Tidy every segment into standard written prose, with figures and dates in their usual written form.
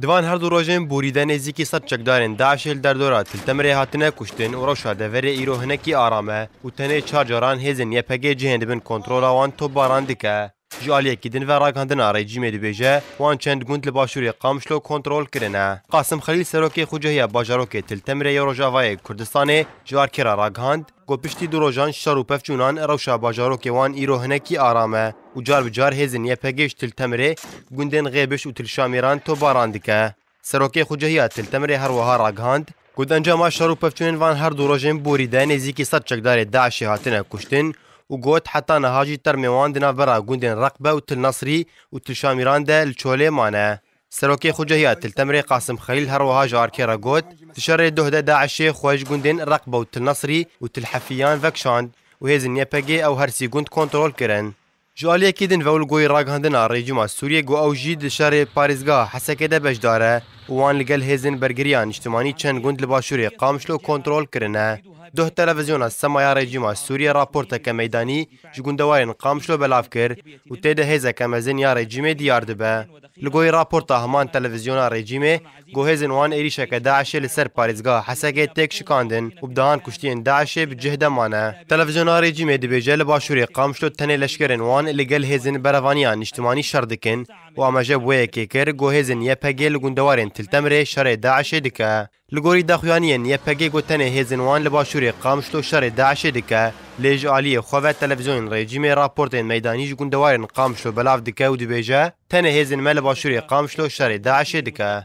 دوان هر دو روژین بوریده نزیکی صد چکدارن داعش هل در دورات تلتمره هاتنه کشتن و روشا دوره ایرو هنکی آرامه و تنه چار جاران هزن یپگه جهند بین کنترول وان تو باران دکه جالیه کدن و راگهاندن رژیم دبیجه وان چند گوند لباشوری قامشلو کنترول کرنه قاسم خلیل سروکی خوجهیه باجاروک تلتمره یا روژاوای کردستان جوار کرا راگهاند گو پشتی دو روژان شر و پفچونان روشا باجاروک وان ایرو هنکی آرامه و جار بجار هزن یپگهش تلتمره گوندن غیبش و تلشامیران تو باران دکه سروکی خوجهیه تلتمره هر وها راگهاند گود انجام شر و پفچونان وان هر دو روژین بوریده نزیکی صد چکدار داعش هاتنه کشتن وقوت حتى نهاجي ترميوان دنا برا قندن رقبة وتل نصري وتل شاميران ده الشولي مانا سروكي خوجهيات تلتمري قاسم خليل هروها جار كيرا قوت تشري دهده داعشي خوش قندن رقبة وتل نصري وتل حفيان فكشاند وهيزن يبقى او هرسي قند كنترول كرن جاليه كيدن فول قوي راقهندنا ريجيما السورية قو او جيد شاري باريزغا حسكه ده بجداره وان لقل هيزن برگريان اجتماعي چند قند لباشوري قامشلو كنترول كرنه ده تلفزيون السمايا ريجيما السورية راپورتا كميداني جگوندوارين قامشلو بلاف كر و تيده هيزا كمزين يا ريجيمي ديار دبه لقوي راپورتا همان تلفزيون ريجيمي قو هيزن وان ايريشا كداعش لسر باريزغا حسكه تيك شكاندن و بدهان كشتين داعش بجهده مانه تلفزيون ريجيمي دبيجه لباشوري قامشلو تنه لشكرن وان لقل هيزن برفانيان اجتماعي شردكن و امجب ويكي كر قو هيزن يبهجي لگوندوارين تلتمره شر داعش دكه لگوری داخوانین یپگی گوتنه هزینوان لباشوری قامشلو شر داعش دکه لیج عالی خواه تلویزیون رژیم راپورتین میدانی جگوندوارین قامشلو بلاف دکه و دبیجه تنه هزین مال لباشوری قامشلو شر داعش دکه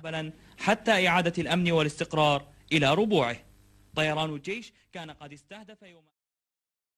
حتى إعادة الأمن والاستقرار إلى ربوعه. طيران الجيش كان قد استهدف يوم